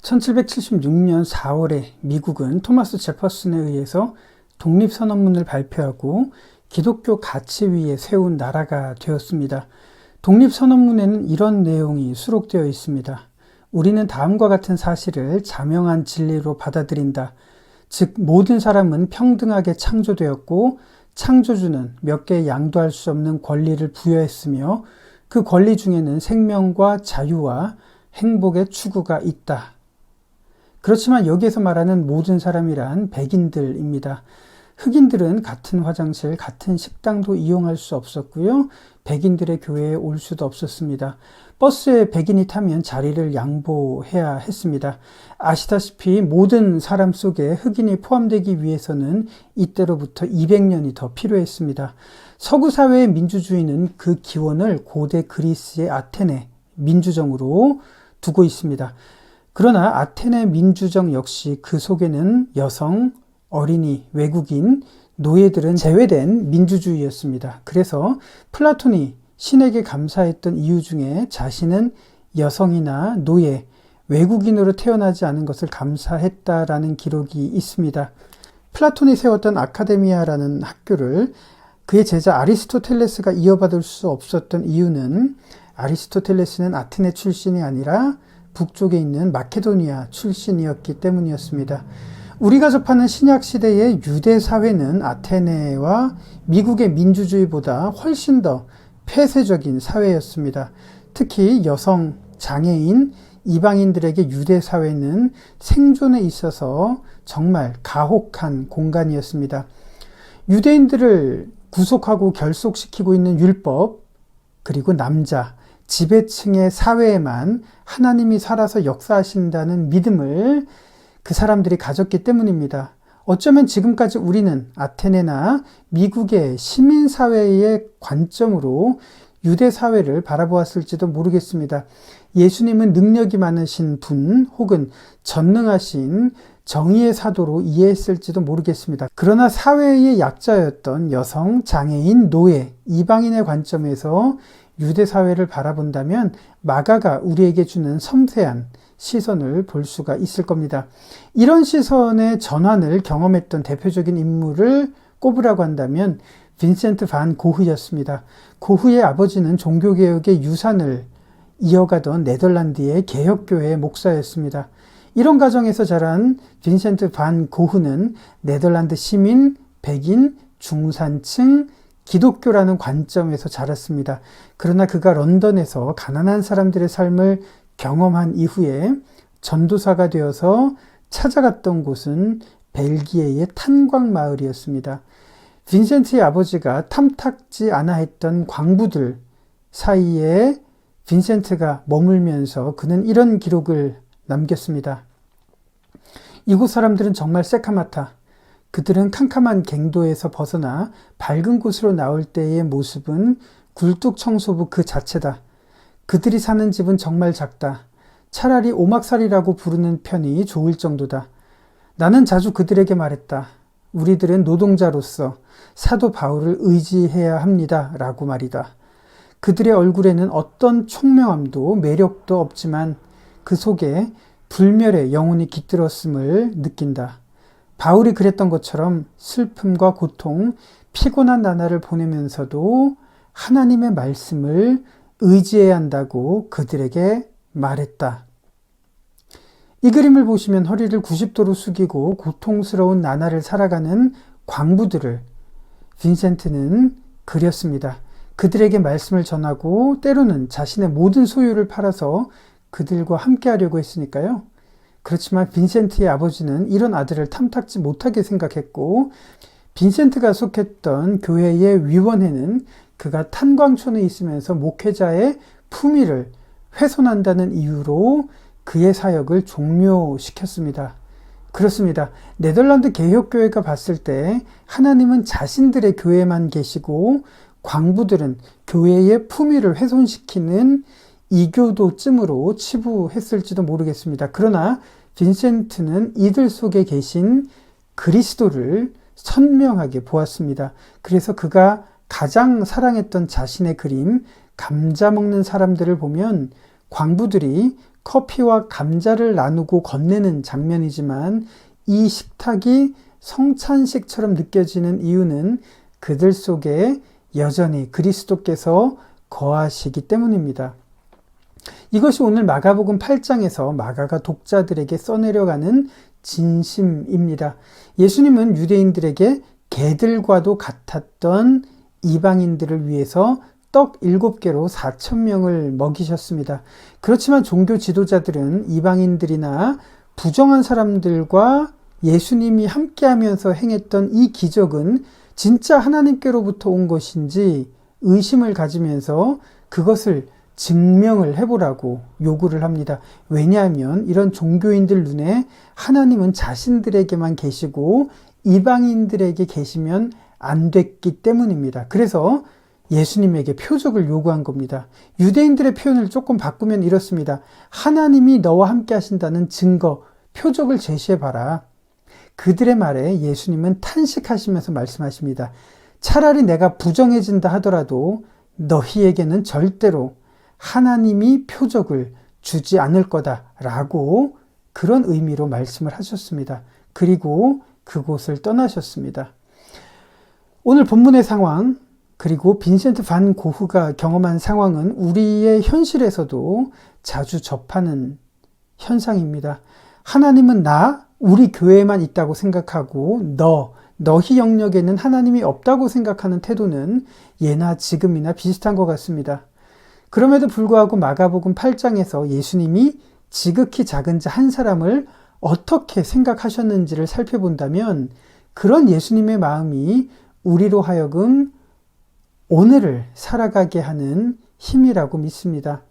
1776년 4월에 미국은 토마스 제퍼슨에 의해서 독립선언문을 발표하고 기독교 가치 위에 세운 나라가 되었습니다. 독립선언문에는 이런 내용이 수록되어 있습니다. 우리는 다음과 같은 사실을 자명한 진리로 받아들인다. 즉 모든 사람은 평등하게 창조되었고 창조주는 몇 개 양도할 수 없는 권리를 부여했으며 그 권리 중에는 생명과 자유와 행복의 추구가 있다. 그렇지만 여기에서 말하는 모든 사람이란 백인들입니다. 흑인들은 같은 화장실, 같은 식당도 이용할 수 없었고요. 백인들의 교회에 올 수도 없었습니다. 버스에 백인이 타면 자리를 양보해야 했습니다. 아시다시피 모든 사람 속에 흑인이 포함되기 위해서는 이때로부터 200년이 더 필요했습니다. 서구 사회의 민주주의는 그 기원을 고대 그리스의 아테네 민주정으로 두고 있습니다. 그러나 아테네 민주정 역시 그 속에는 여성, 어린이, 외국인, 노예들은 제외된 민주주의였습니다. 그래서 플라톤이 신에게 감사했던 이유 중에 자신은 여성이나 노예, 외국인으로 태어나지 않은 것을 감사했다라는 기록이 있습니다. 플라톤이 세웠던 아카데미아라는 학교를 그의 제자 아리스토텔레스가 이어받을 수 없었던 이유는 아리스토텔레스는 아테네 출신이 아니라 북쪽에 있는 마케도니아 출신이었기 때문이었습니다. 우리가 접하는 신약시대의 유대사회는 아테네와 미국의 민주주의보다 훨씬 더 폐쇄적인 사회였습니다. 특히 여성, 장애인, 이방인들에게 유대사회는 생존에 있어서 정말 가혹한 공간이었습니다. 유대인들을 구속하고 결속시키고 있는 율법, 그리고 남자, 지배층의 사회에만 하나님이 살아서 역사하신다는 믿음을 그 사람들이 가졌기 때문입니다. 어쩌면 지금까지 우리는 아테네나 미국의 시민사회의 관점으로 유대사회를 바라보았을지도 모르겠습니다. 예수님은 능력이 많으신 분 혹은 전능하신 정의의 사도로 이해했을지도 모르겠습니다. 그러나 사회의 약자였던 여성, 장애인, 노예, 이방인의 관점에서 유대사회를 바라본다면 마가가 우리에게 주는 섬세한 시선을 볼 수가 있을 겁니다. 이런 시선의 전환을 경험했던 대표적인 인물을 꼽으라고 한다면 빈센트 반 고흐였습니다. 고흐의 아버지는 종교개혁의 유산을 이어가던 네덜란드의 개혁교회의 목사였습니다. 이런 가정에서 자란 빈센트 반 고흐는 네덜란드 시민, 백인, 중산층, 기독교라는 관점에서 자랐습니다. 그러나 그가 런던에서 가난한 사람들의 삶을 경험한 이후에 전도사가 되어서 찾아갔던 곳은 벨기에의 탄광 마을이었습니다. 빈센트의 아버지가 탐탁지 않아 했던 광부들 사이에 빈센트가 머물면서 그는 이런 기록을 남겼습니다. 이곳 사람들은 정말 새카맣다. 그들은 캄캄한 갱도에서 벗어나 밝은 곳으로 나올 때의 모습은 굴뚝청소부 그 자체다. 그들이 사는 집은 정말 작다. 차라리 오막살이라고 부르는 편이 좋을 정도다. 나는 자주 그들에게 말했다. 우리들은 노동자로서 사도 바울을 의지해야 합니다. 라고 말이다. 그들의 얼굴에는 어떤 총명함도 매력도 없지만 그 속에 불멸의 영혼이 깃들었음을 느낀다. 바울이 그랬던 것처럼 슬픔과 고통, 피곤한 나날을 보내면서도 하나님의 말씀을 의지해야 한다고 그들에게 말했다. 이 그림을 보시면 허리를 90도로 숙이고 고통스러운 나날을 살아가는 광부들을 빈센트는 그렸습니다. 그들에게 말씀을 전하고 때로는 자신의 모든 소유를 팔아서 그들과 함께 하려고 했으니까요. 그렇지만 빈센트의 아버지는 이런 아들을 탐탁지 못하게 생각했고 빈센트가 속했던 교회의 위원회는 그가 탄광촌에 있으면서 목회자의 품위를 훼손한다는 이유로 그의 사역을 종료시켰습니다. 그렇습니다. 네덜란드 개혁교회가 봤을 때 하나님은 자신들의 교회에만 계시고 광부들은 교회의 품위를 훼손시키는 이교도쯤으로 치부했을지도 모르겠습니다. 그러나 빈센트는 이들 속에 계신 그리스도를 선명하게 보았습니다. 그래서 그가 가장 사랑했던 자신의 그림, 감자 먹는 사람들을 보면 광부들이 커피와 감자를 나누고 건네는 장면이지만 이 식탁이 성찬식처럼 느껴지는 이유는 그들 속에 여전히 그리스도께서 거하시기 때문입니다. 이것이 오늘 마가복음 8장에서 마가가 독자들에게 써내려가는 진심입니다. 예수님은 유대인들에게 개들과도 같았던 이방인들을 위해서 떡 7개로 4,000명을 먹이셨습니다. 그렇지만 종교 지도자들은 이방인들이나 부정한 사람들과 예수님이 함께하면서 행했던 이 기적은 진짜 하나님께로부터 온 것인지 의심을 가지면서 그것을 증명을 해보라고 요구를 합니다. 왜냐하면 이런 종교인들 눈에 하나님은 자신들에게만 계시고 이방인들에게 계시면 안 됐기 때문입니다. 그래서 예수님에게 표적을 요구한 겁니다. 유대인들의 표현을 조금 바꾸면 이렇습니다. 하나님이 너와 함께 하신다는 증거, 표적을 제시해봐라. 그들의 말에 예수님은 탄식하시면서 말씀하십니다. 차라리 내가 부정해진다 하더라도 너희에게는 절대로 하나님이 표적을 주지 않을 거다라고 그런 의미로 말씀을 하셨습니다. 그리고 그곳을 떠나셨습니다. 오늘 본문의 상황, 그리고 빈센트 반 고흐가 경험한 상황은 우리의 현실에서도 자주 접하는 현상입니다. 하나님은 우리 교회에만 있다고 생각하고 너희 영역에는 하나님이 없다고 생각하는 태도는 예나 지금이나 비슷한 것 같습니다. 그럼에도 불구하고 마가복음 8장에서 예수님이 지극히 작은 자 한 사람을 어떻게 생각하셨는지를 살펴본다면 그런 예수님의 마음이 우리로 하여금 오늘을 살아가게 하는 힘이라고 믿습니다.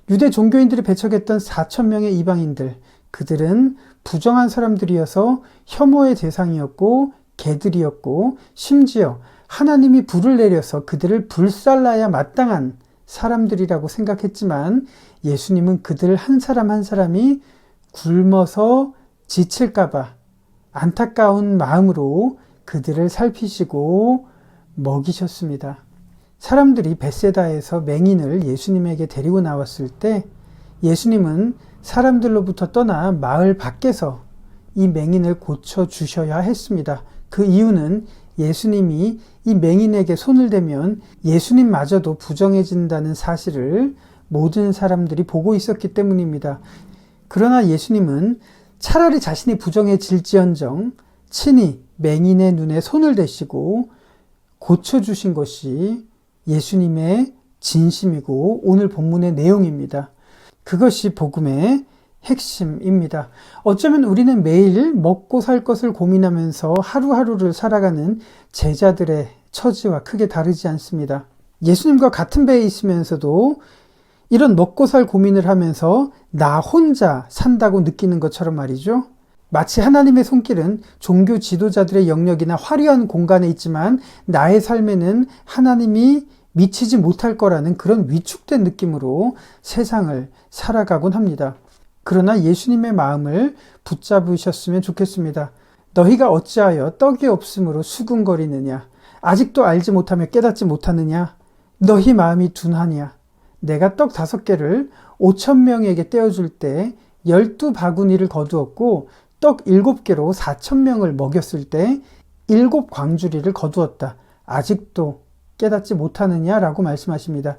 유대 종교인들이 배척했던 4,000명의 이방인들, 그들은 부정한 사람들이어서 혐오의 대상이었고 개들이었고 심지어 하나님이 불을 내려서 그들을 불살라야 마땅한 사람들이라고 생각했지만 예수님은 그들 한 사람 한 사람이 굶어서 지칠까봐 안타까운 마음으로 그들을 살피시고 먹이셨습니다. 사람들이 벳세다에서 맹인을 예수님에게 데리고 나왔을 때 예수님은 사람들로부터 떠나 마을 밖에서 이 맹인을 고쳐주셔야 했습니다. 그 이유는 예수님이 이 맹인에게 손을 대면 예수님마저도 부정해진다는 사실을 모든 사람들이 보고 있었기 때문입니다. 그러나 예수님은 차라리 자신이 부정해질지언정 친히 맹인의 눈에 손을 대시고 고쳐주신 것이 예수님의 진심이고 오늘 본문의 내용입니다. 그것이 복음의 핵심입니다. 어쩌면 우리는 매일 먹고 살 것을 고민하면서 하루하루를 살아가는 제자들의 처지와 크게 다르지 않습니다. 예수님과 같은 배에 있으면서도 이런 먹고 살 고민을 하면서 나 혼자 산다고 느끼는 것처럼 말이죠. 마치 하나님의 손길은 종교 지도자들의 영역이나 화려한 공간에 있지만 나의 삶에는 하나님이 미치지 못할 거라는 그런 위축된 느낌으로 세상을 살아가곤 합니다. 그러나 예수님의 마음을 붙잡으셨으면 좋겠습니다. 너희가 어찌하여 떡이 없으므로 수군거리느냐? 아직도 알지 못하며 깨닫지 못하느냐? 너희 마음이 둔하냐? 내가 떡 5개를 5,000명에게 떼어줄 때 12바구니를 거두었고 떡 7개로 4,000명을 먹였을 때 7광주리를 거두었다. 아직도 깨닫지 못하느냐라고 말씀하십니다.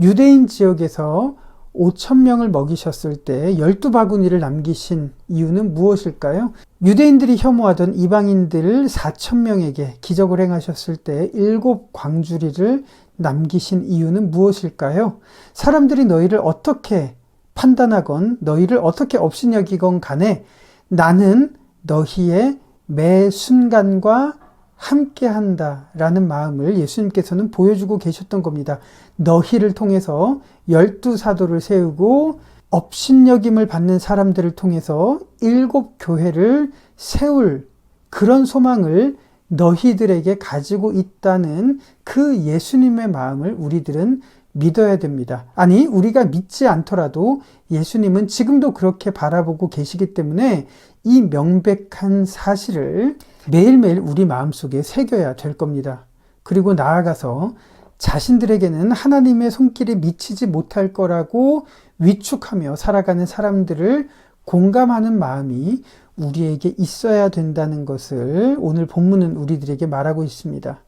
유대인 지역에서 5,000명을 먹이셨을 때 12바구니를 남기신 이유는 무엇일까요? 유대인들이 혐오하던 이방인들 4,000명에게 기적을 행하셨을 때 7광주리를 남기신 이유는 무엇일까요? 사람들이 너희를 어떻게 판단하건 너희를 어떻게 업신여기건 간에 나는 너희의 매 순간과 함께한다 라는 마음을 예수님께서는 보여주고 계셨던 겁니다. 너희를 통해서 12사도를 세우고 업신여김을 받는 사람들을 통해서 7교회를 세울 그런 소망을 너희들에게 가지고 있다는 그 예수님의 마음을 우리들은 믿어야 됩니다. 아니, 우리가 믿지 않더라도 예수님은 지금도 그렇게 바라보고 계시기 때문에 이 명백한 사실을 매일매일 우리 마음속에 새겨야 될 겁니다. 그리고 나아가서 자신들에게는 하나님의 손길이 미치지 못할 거라고 위축하며 살아가는 사람들을 공감하는 마음이 우리에게 있어야 된다는 것을 오늘 본문은 우리들에게 말하고 있습니다.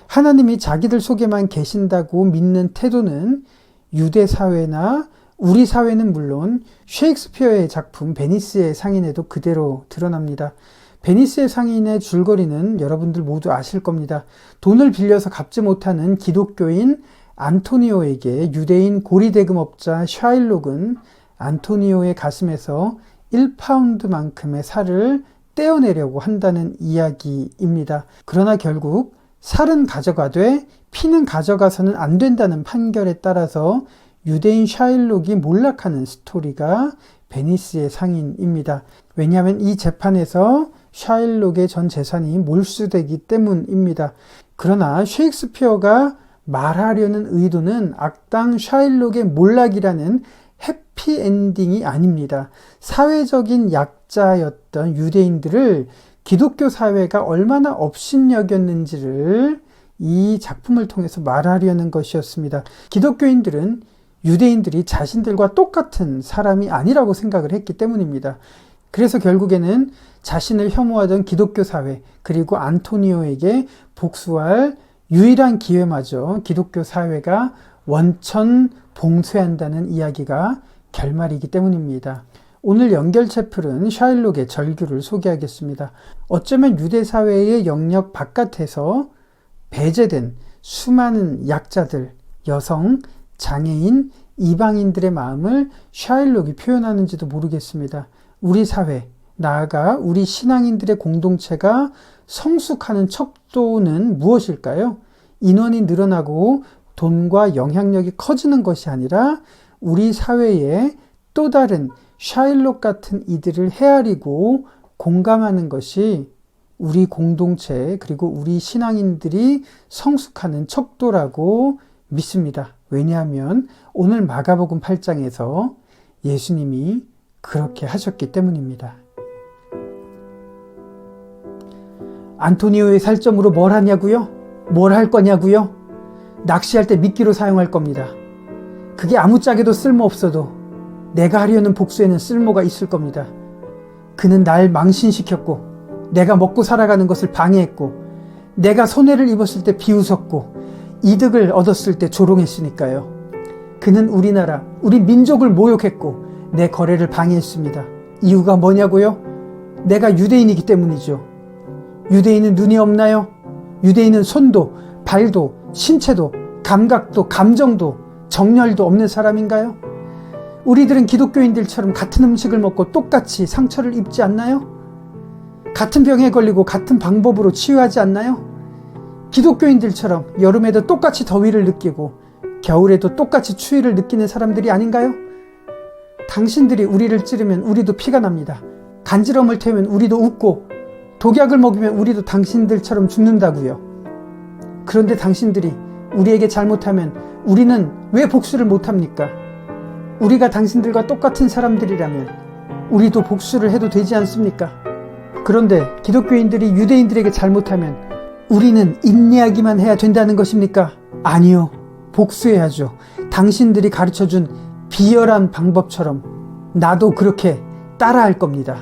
하나님이 자기들 속에만 계신다고 믿는 태도는 유대 사회나 우리 사회는 물론 셰익스피어의 작품 베니스의 상인에도 그대로 드러납니다. 베니스의 상인의 줄거리는 여러분들 모두 아실 겁니다. 돈을 빌려서 갚지 못하는 기독교인 안토니오에게 유대인 고리대금업자 샤일록은 안토니오의 가슴에서 1파운드만큼의 살을 떼어내려고 한다는 이야기입니다. 그러나 결국 살은 가져가되 피는 가져가서는 안 된다는 판결에 따라서 유대인 샤일록이 몰락하는 스토리가 베니스의 상인입니다. 왜냐하면 이 재판에서 샤일록의 전 재산이 몰수되기 때문입니다. 그러나 셰익스피어가 말하려는 의도는 악당 샤일록의 몰락이라는 해피엔딩이 아닙니다. 사회적인 약자였던 유대인들을 기독교 사회가 얼마나 업신여겼는지를 이 작품을 통해서 말하려는 것이었습니다. 기독교인들은 유대인들이 자신들과 똑같은 사람이 아니라고 생각을 했기 때문입니다. 그래서 결국에는 자신을 혐오하던 기독교 사회 그리고 안토니오에게 복수할 유일한 기회마저 기독교 사회가 원천 봉쇄한다는 이야기가 결말이기 때문입니다. 오늘 연결체플은 샤일록의 절규를 소개하겠습니다. 어쩌면 유대 사회의 영역 바깥에서 배제된 수많은 약자들, 여성, 장애인, 이방인들의 마음을 샤일록이 표현하는지도 모르겠습니다. 우리 사회, 나아가 우리 신앙인들의 공동체가 성숙하는 척도는 무엇일까요? 인원이 늘어나고 돈과 영향력이 커지는 것이 아니라 우리 사회에 또 다른 샤일록 같은 이들을 헤아리고 공감하는 것이 우리 공동체 그리고 우리 신앙인들이 성숙하는 척도라고 믿습니다. 왜냐하면 오늘 마가복음 8장에서 예수님이 그렇게 하셨기 때문입니다. 안토니오의 살점으로 뭘 하냐고요? 뭘 할 거냐고요? 낚시할 때 미끼로 사용할 겁니다. 그게 아무짝에도 쓸모없어도 내가 하려는 복수에는 쓸모가 있을 겁니다. 그는 날 망신시켰고 내가 먹고 살아가는 것을 방해했고 내가 손해를 입었을 때 비웃었고 이득을 얻었을 때 조롱했으니까요. 그는 우리나라, 우리 민족을 모욕했고 내 거래를 방해했습니다. 이유가 뭐냐고요? 내가 유대인이기 때문이죠. 유대인은 눈이 없나요? 유대인은 손도, 발도, 신체도, 감각도, 감정도, 정열도 없는 사람인가요? 우리들은 기독교인들처럼 같은 음식을 먹고 똑같이 상처를 입지 않나요? 같은 병에 걸리고 같은 방법으로 치유하지 않나요? 기독교인들처럼 여름에도 똑같이 더위를 느끼고 겨울에도 똑같이 추위를 느끼는 사람들이 아닌가요? 당신들이 우리를 찌르면 우리도 피가 납니다. 간지럼을 태우면 우리도 웃고 독약을 먹이면 우리도 당신들처럼 죽는다고요. 그런데 당신들이 우리에게 잘못하면 우리는 왜 복수를 못합니까? 우리가 당신들과 똑같은 사람들이라면 우리도 복수를 해도 되지 않습니까? 그런데 기독교인들이 유대인들에게 잘못하면 우리는 인내하기만 해야 된다는 것입니까? 아니요. 복수해야죠. 당신들이 가르쳐준 비열한 방법처럼 나도 그렇게 따라할 겁니다.